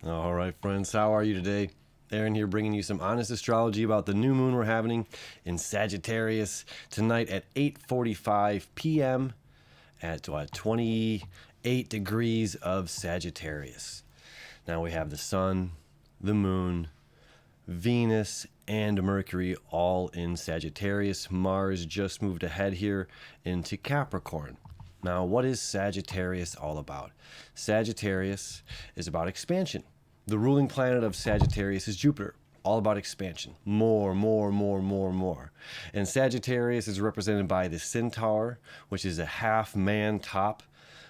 All right, friends, how are you today? Aaron here bringing you some honest astrology about the new moon we're having in Sagittarius tonight at 8:45 p.m. at 28 degrees of Sagittarius. Now we have the sun, the moon, Venus, and Mercury all in Sagittarius. Mars just moved ahead here into Capricorn. Now, what is Sagittarius all about? Sagittarius is about expansion. The ruling planet of Sagittarius is Jupiter, all about expansion. More. And Sagittarius is represented by the centaur, which is a half-man top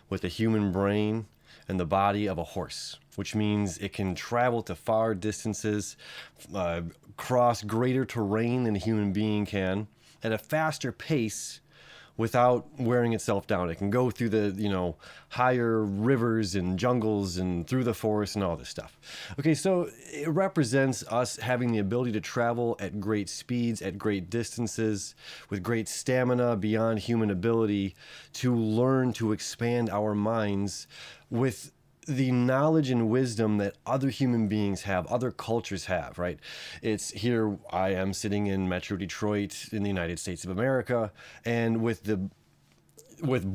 with a human brain and the body of a horse, which means it can travel to far distances, cross greater terrain than a human being can, at a faster pace without wearing itself down. It can go through the, higher rivers and jungles and through the forest and all this stuff. Okay, so it represents us having the ability to travel at great speeds, at great distances, with great stamina beyond human ability to learn to expand our minds with the knowledge and wisdom that other human beings have, other cultures have, right? It's here I am sitting in Metro Detroit in the United States of America, and with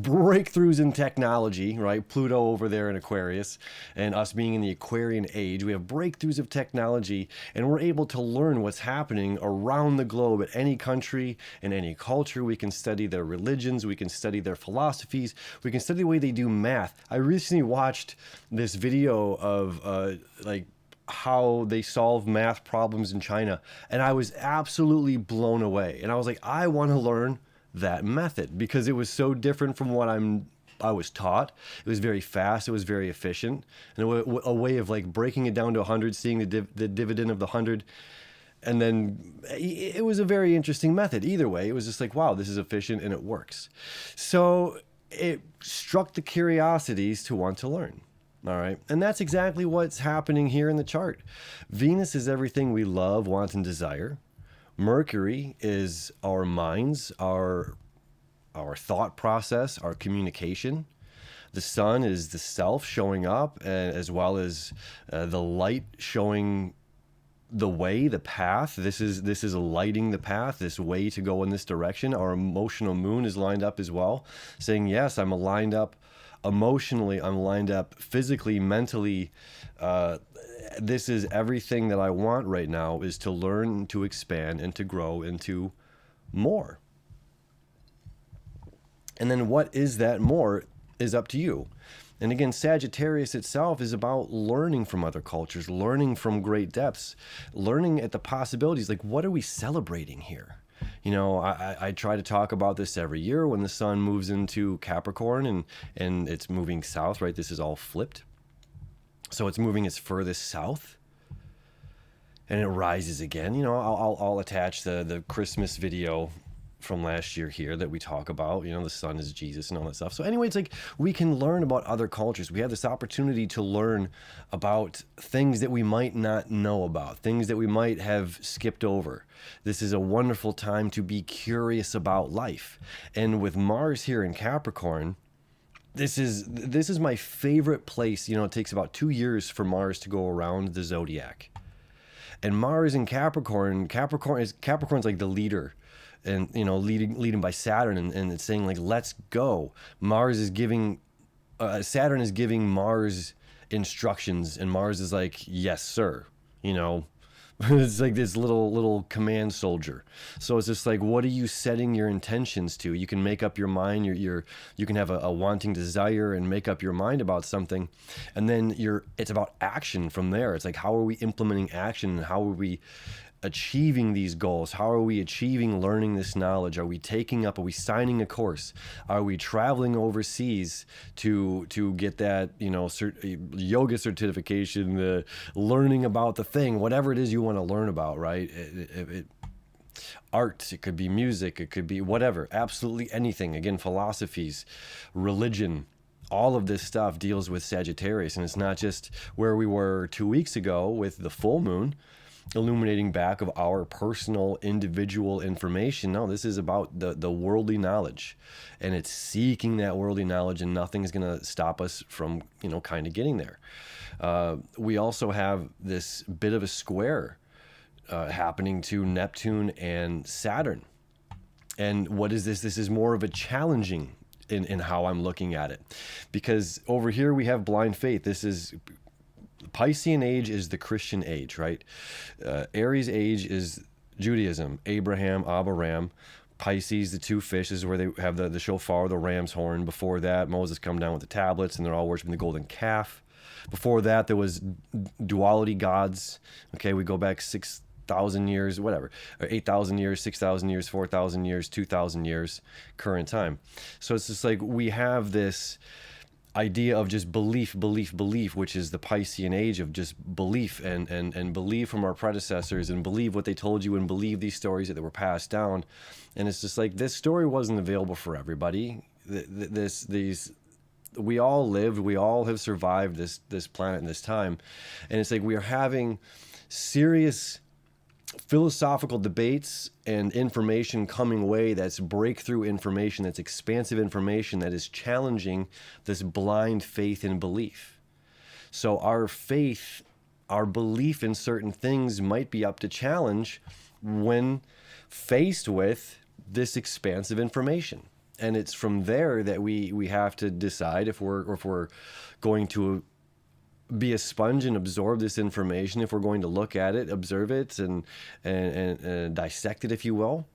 breakthroughs in technology, right? Pluto over there in Aquarius, and us being in the Aquarian age, we have breakthroughs of technology, and we're able to learn what's happening around the globe at any country and any culture. We can study their religions, we can study their philosophies, we can study the way they do math. I recently watched this video of how they solve math problems in China, and I was absolutely blown away. And I was like, I want to learn that method because it was so different from what I was taught. It was very fast, it was very efficient, and a way of like breaking it down to 100, seeing the dividend of the 100, and then it was a very interesting method. Either way, it was just like, wow, this is efficient and it works. So it struck the curiosities to want to learn. All right. And that's exactly what's happening here in the chart. Venus is everything we love, want, and desire. Mercury is our minds, our thought process, our communication. The sun is the self showing up, as well as the light showing the way, the path. This is lighting the path, this way to go in this direction. Our emotional moon is lined up as well, saying, yes, I'm lined up emotionally, I'm lined up physically, mentally. This is everything that I want right now, is to learn, to expand, and to grow into more. And then what is that more is up to you. And again, Sagittarius itself is about learning from other cultures, learning from great depths, learning at the possibilities. Like, what are we celebrating here? I try to talk about this every year when the sun moves into Capricorn and it's moving south, right? This is all flipped. So it's moving its furthest south and it rises again. I'll attach the Christmas video from last year here that we talk about, the sun is Jesus and all that stuff. So anyway, it's like we can learn about other cultures. We have this opportunity to learn about things that we might not know about, things that we might have skipped over. This is a wonderful time to be curious about life. And with Mars here in Capricorn, this is my favorite place. It takes about 2 years for Mars to go around the zodiac. And Mars in Capricorn's like the leader, and leading by Saturn, and it's saying like, let's go. Saturn is giving Mars instructions, and Mars is like, yes sir. It's like this little command soldier. So it's just like, what are you setting your intentions to? You can make up your mind. You can have a wanting desire and make up your mind about something, and then it's about action from there. It's like, how are we implementing action, and how are we achieving these goals? How are we achieving learning this knowledge? Are we signing a course? Are we traveling overseas to get that, yoga certification, the learning about the thing, whatever it is you want to learn about, right? Art, it could be music, it could be whatever, absolutely anything. Again, philosophies, religion, all of this stuff deals with Sagittarius. And it's not just where we were 2 weeks ago with the full moon, illuminating back of our personal individual information. No, this is about the worldly knowledge, and it's seeking that worldly knowledge, and nothing's going to stop us from, kind of getting there. We also have this bit of a square happening to Neptune and Saturn. And what is this? This is more of a challenging in how I'm looking at it. Because over here we have blind faith. This is Piscean age is the Christian age, right? Aries age is Judaism, Abraham, Abraham. Pisces, the two fishes, where they have the shofar, the ram's horn. Before that, Moses come down with the tablets, and they're all worshiping the golden calf. Before that, there was duality gods. Okay, we go back 6,000 years, whatever, or 8,000 years, 6,000 years, 4,000 years, 2,000 years, current time. So it's just like we have this idea of just belief, which is the Piscean age of just belief and believe from our predecessors and believe what they told you and believe these stories that were passed down. And it's just like this story wasn't available for everybody. We all lived, we all have survived this planet and this time. And it's like we are having serious philosophical debates and information coming away that's breakthrough information, that's expansive information that is challenging this blind faith and belief. So our faith, our belief in certain things might be up to challenge when faced with this expansive information. And it's from there that we have to decide if we're going to be a sponge and absorb this information, if we're going to look at it, observe it, and dissect it, if you will,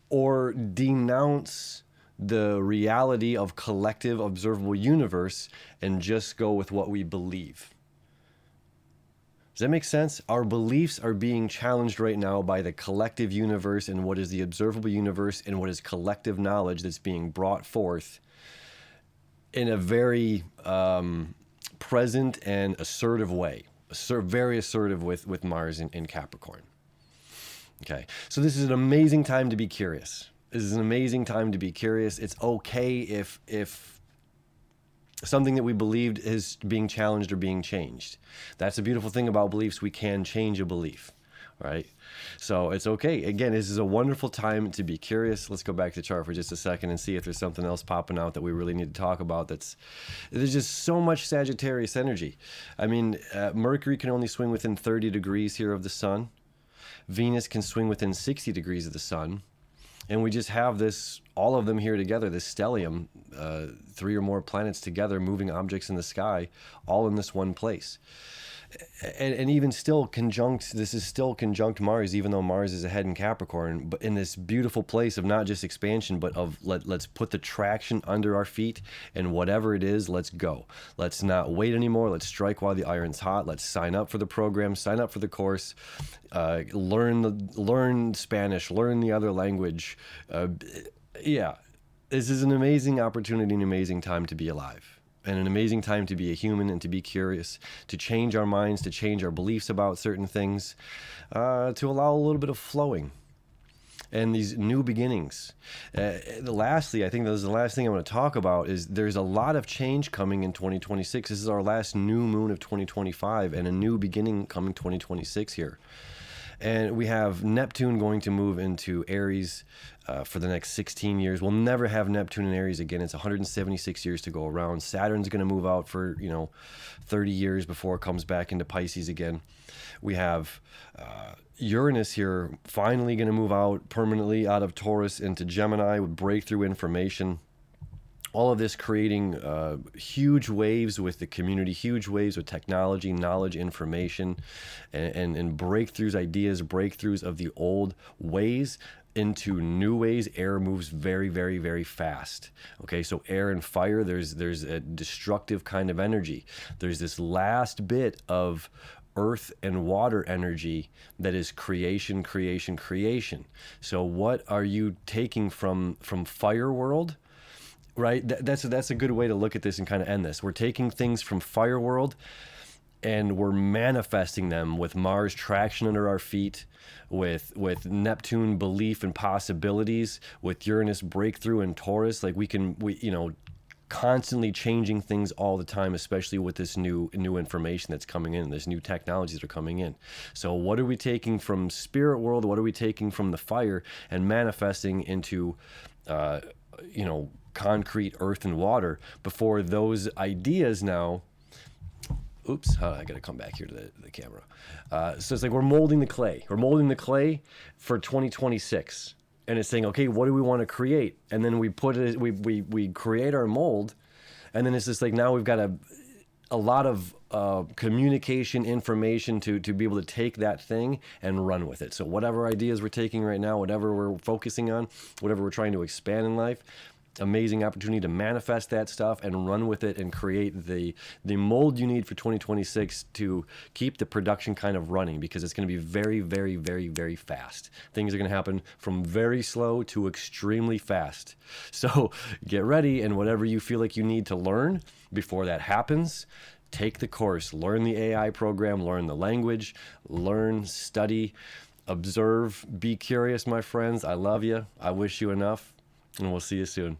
or denounce the reality of collective observable universe and just go with what we believe. Does that make sense? Our beliefs are being challenged right now by the collective universe and what is the observable universe and what is collective knowledge that's being brought forth in a very present and assertive way, very assertive with Mars in Capricorn. Okay, so this is an amazing time to be curious. This is an amazing time to be curious. It's okay if something that we believed is being challenged or being changed. That's a beautiful thing about beliefs. We can change a belief, right? So it's okay. Again, this is a wonderful time to be curious. Let's go back to the chart for just a second and see if there's something else popping out that we really need to talk about. There's just so much Sagittarius energy. I mean, Mercury can only swing within 30 degrees here of the sun. Venus can swing within 60 degrees of the sun. And we just have this, all of them here together, this stellium, 3 or more planets together, moving objects in the sky, all in this one place. And even still conjunct, this is still conjunct Mars, even though Mars is ahead in Capricorn, but in this beautiful place of not just expansion, but of let's put the traction under our feet, and whatever it is, let's go. Let's not wait anymore. Let's strike while the iron's hot. Let's sign up for the program, sign up for the course, learn Spanish, learn the other language. Yeah, this is an amazing opportunity, an amazing time to be alive. And an amazing time to be a human and to be curious, to change our minds, to change our beliefs about certain things, to allow a little bit of flowing and these new beginnings. Lastly, I think this is the last thing I want to talk about, is there's a lot of change coming in 2026. This is our last new moon of 2025 and a new beginning coming 2026 here. And we have Neptune going to move into Aries for the next 16 years. We'll never have Neptune in Aries again. It's 176 years to go around. Saturn's going to move out for 30 years before it comes back into Pisces again. We have Uranus here finally going to move out permanently out of Taurus into Gemini with breakthrough information. All of this creating huge waves with the community, huge waves with technology, knowledge, information, and breakthroughs, ideas, breakthroughs of the old ways into new ways. Air moves very, very, very fast. Okay, so air and fire, there's a destructive kind of energy. There's this last bit of earth and water energy that is creation, creation, creation. So what are you taking from fire world? Right, that's a good way to look at this and kind of end this. We're taking things from fire world and we're manifesting them with Mars traction under our feet, with Neptune belief and possibilities, with Uranus breakthrough and Taurus. Like we constantly changing things all the time, especially with this new information that's coming in, this new technologies that are coming in. So what are we taking from spirit world? What are we taking from the fire and manifesting into concrete, earth, and water, before those ideas now oops, I got to come back here to the camera. So it's like we're molding the clay. We're molding the clay for 2026. And it's saying, okay, what do we want to create? And then we put it, we create our mold. And then it's just like, now we've got a lot of communication information to be able to take that thing and run with it. So whatever ideas we're taking right now, whatever we're focusing on, whatever we're trying to expand in life, amazing opportunity to manifest that stuff and run with it and create the mold you need for 2026 to keep the production kind of running, because it's going to be very, very, very, very fast. Things are going to happen from very slow to extremely fast. So get ready, and whatever you feel like you need to learn before that happens, take the course, learn the AI program, learn the language, learn, study, observe, be curious, my friends. I love you. I wish you enough. And we'll see you soon.